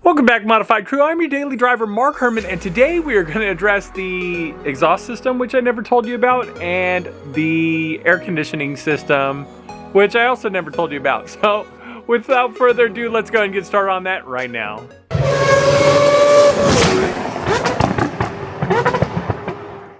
Welcome back, Modified Crew. I'm your daily driver, Mark Herman, and today we are going to address the exhaust system, which I never told you about, and the air conditioning system, which I also never told you about. So, without further ado, let's go ahead and get started on that right now.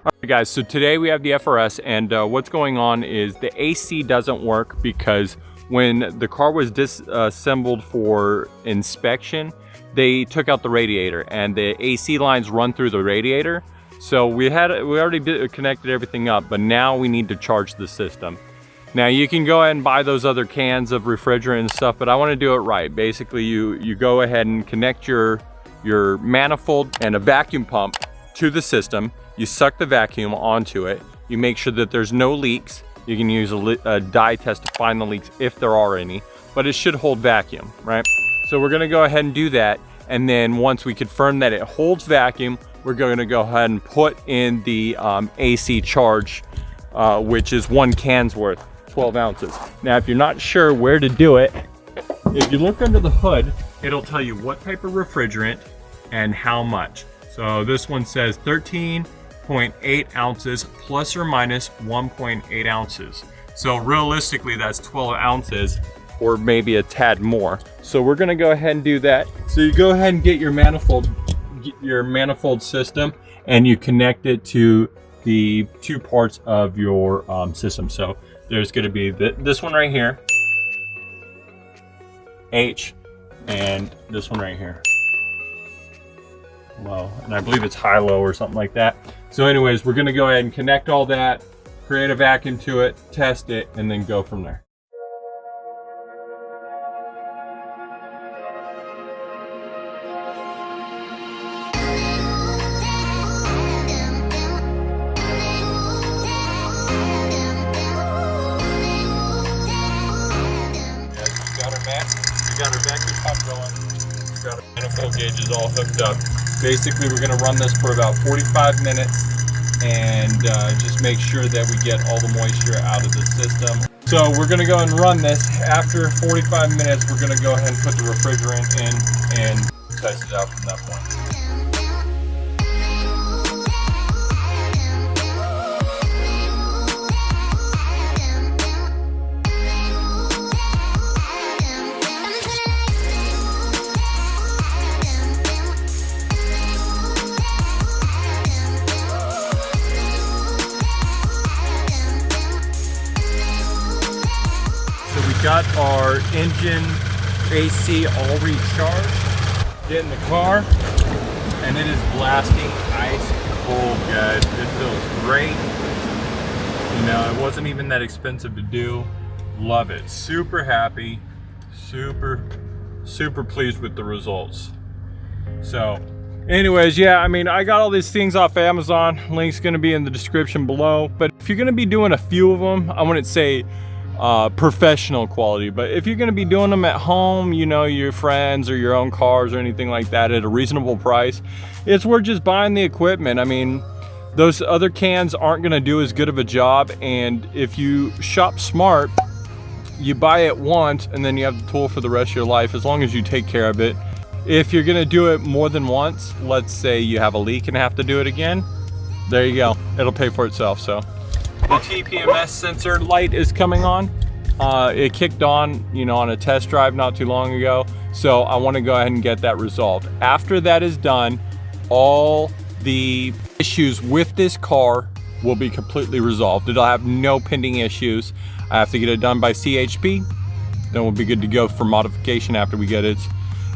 Alright guys, so today we have the FRS, and what's going on is the AC doesn't work because when the car was disassembled for inspection, they took out the radiator and the AC lines run through the radiator. So we already connected everything up, but now we need to charge the system. Now you can go ahead and buy those other cans of refrigerant and stuff, but I want to do it right. Basically you go ahead and connect your manifold and a vacuum pump to the system. You suck the vacuum onto it. You make sure that there's no leaks. You can use a dye test to find the leaks if there are any, but it should hold vacuum, right? So we're gonna go ahead and do that, and then once we confirm that it holds vacuum, we're gonna go ahead and put in the AC charge, which is 1 can's worth, 12 ounces. Now, if you're not sure where to do it, if you look under the hood, it'll tell you what type of refrigerant and how much. So this one says 13.8 ounces plus or minus 1.8 ounces. So realistically, that's 12 ounces. Or maybe a tad more. So we're gonna go ahead and do that. So you go ahead and get your manifold system, and you connect it to the 2 parts of your system. So there's gonna be this one right here, H, and this one right here, low. And I believe it's high-low or something like that. So anyways, we're gonna go ahead and connect all that, create a vacuum to it, test it, and then go from there. We got our vacuum pump going. We got our manifold gauges all hooked up. Basically, we're going to run this for about 45 minutes and just make sure that we get all the moisture out of the system. So we're going to go and run this. After 45 minutes, we're going to go ahead and put the refrigerant in and test it out from that point. Got our engine AC all recharged. Get in the car, and it is blasting ice cold, guys. It feels great. You know, it wasn't even that expensive to do. Love it. Super happy. Super pleased with the results. So anyways, yeah, I mean, I got all these things off Amazon. Link's gonna be in the description below. But if you're gonna be doing a few of them, I wouldn't say professional quality, but if you're going to be doing them at home, you know, your friends or your own cars or anything like that at a reasonable price, it's worth just buying the equipment. I mean, those other cans aren't going to do as good of a job, and if you shop smart, you buy it once and then you have the tool for the rest of your life, as long as you take care of it. If you're going to do it more than once, let's say you have a leak and have to do it again, there you go, it'll pay for itself. So the TPMS sensor light is coming on. It kicked on, you know, on a test drive not too long ago. So I want to go ahead and get that resolved. After that is done, all the issues with this car will be completely resolved. It'll have no pending issues. I have to get it done by CHP. Then we'll be good to go for modification after we get its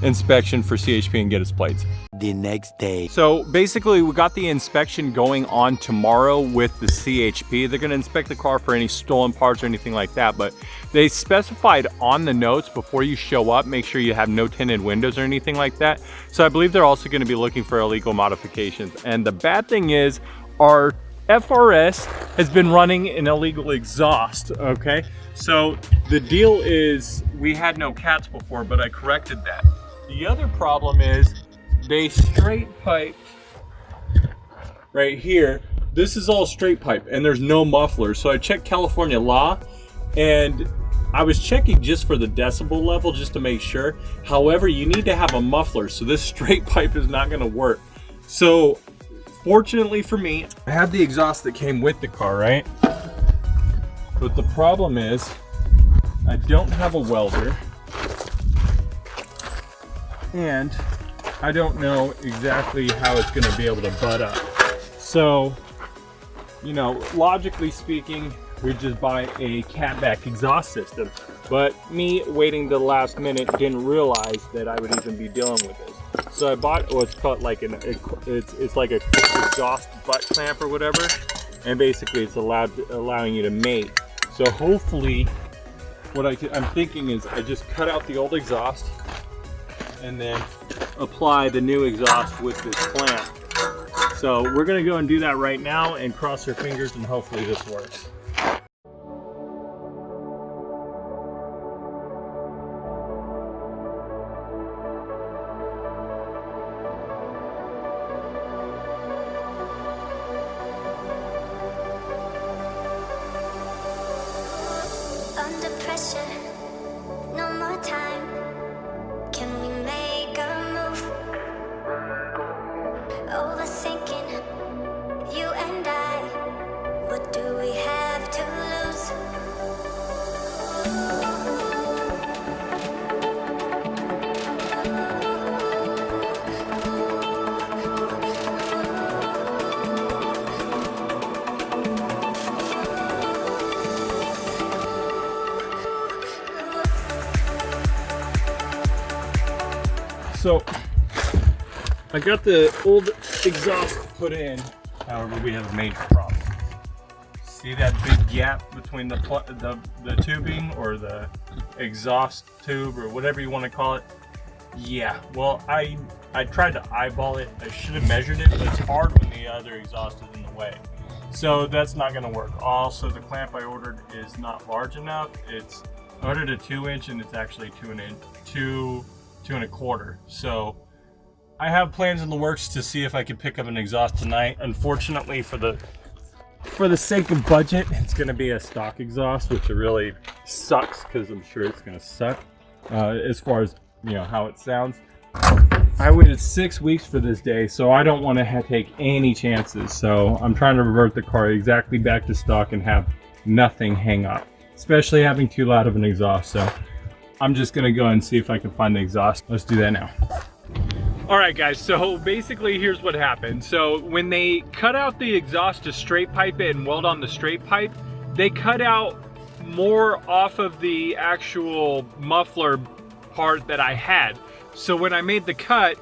inspection for CHP and get its plates. The next day. So basically we got the inspection going on tomorrow with the CHP. They're going to inspect the car for any stolen parts or anything like that, but they specified on the notes before you show up, make sure you have no tinted windows or anything like that. So I believe they're also going to be looking for illegal modifications. And the bad thing is our FRS has been running an illegal exhaust, okay? So the deal is we had no cats before, but I corrected that. The other problem is they straight pipe right here. This is all straight pipe and there's no muffler. So I checked California law, and I was checking just for the decibel level just to make sure. However, you need to have a muffler, so this straight pipe is not going to work. So fortunately for me, I had the exhaust that came with the car, right? But the problem is I don't have a welder, and I don't know exactly how it's going to be able to butt up. So, you know, logically speaking, we just buy a catback exhaust system. But me waiting to the last minute didn't realize that I would even be dealing with this. So I bought what's called like it's like a exhaust butt clamp or whatever, and basically it's allowing you to mate. So hopefully, what I'm thinking is I just cut out the old exhaust and then apply the new exhaust with this clamp. So we're gonna go and do that right now and cross our fingers and hopefully this works. Under pressure, no more time. Can we make a move? Overthinking, you and I. What do we have to lose? So I got the old exhaust put in, however we have a major problem. See that big gap between the tubing or the exhaust tube or whatever you want to call it? Yeah, well I tried to eyeball it. I should have measured it, but it's hard when the other exhaust is in the way. So that's not going to work. Also, the clamp I ordered is not large enough. I ordered a 2-inch and it's actually 2 1/4. So I have plans in the works to see if I can pick up an exhaust tonight. Unfortunately, for the sake of budget, it's going to be a stock exhaust, which really sucks because I'm sure it's going to suck as far as, you know, how it sounds. I waited 6 weeks for this day, so I don't want to take any chances. So I'm trying to revert the car exactly back to stock and have nothing hang up, especially having too loud of an exhaust. So I'm just gonna go and see if I can find the exhaust. Let's do that now. All right guys, so basically here's what happened. So when they cut out the exhaust to straight pipe it and weld on the straight pipe, they cut out more off of the actual muffler part that I had. So when I made the cut,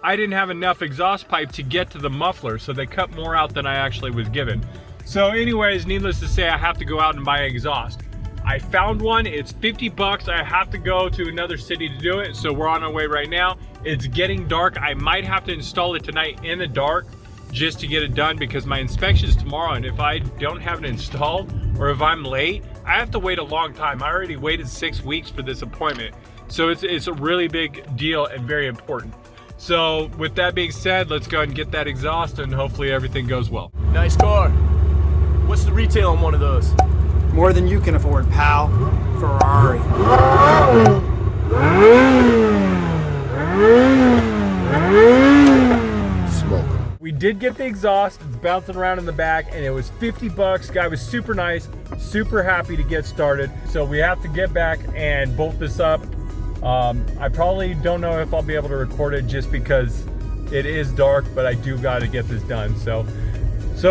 I didn't have enough exhaust pipe to get to the muffler, so they cut more out than I actually was given. So anyways, needless to say, I have to go out and buy exhaust. I found one, it's 50 bucks. I have to go to another city to do it, so we're on our way right now. It's getting dark. I might have to install it tonight in the dark just to get it done because my inspection is tomorrow, and if I don't have it installed or if I'm late, I have to wait a long time. I already waited 6 weeks for this appointment. So it's a really big deal and very important. So with that being said, let's go ahead and get that exhaust and hopefully everything goes well. Nice car. What's the retail on one of those? More than you can afford, pal. Ferrari. Smoke. We did get the exhaust. It's bouncing around in the back and it was 50 bucks. Guy was super nice, super happy to get started. So we have to get back and bolt this up. I probably don't know if I'll be able to record it just because it is dark, but I do got to get this done. So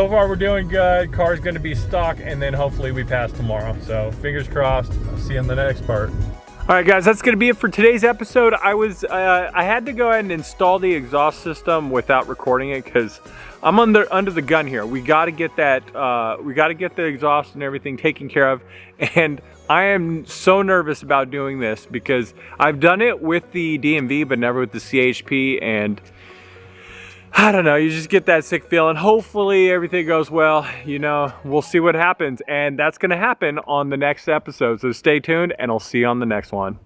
far we're doing good. Car's going to be stock and then hopefully we pass tomorrow. So fingers crossed. I'll see you in the next part. All right guys, that's going to be it for today's episode. I had to go ahead and install the exhaust system without recording it because I'm under the gun here. We got to get that, we got to get the exhaust and everything taken care of. And I am so nervous about doing this because I've done it with the DMV, but never with the CHP. And I don't know, you just get that sick feeling. Hopefully everything goes well. You know, we'll see what happens. And that's going to happen on the next episode. So stay tuned and I'll see you on the next one.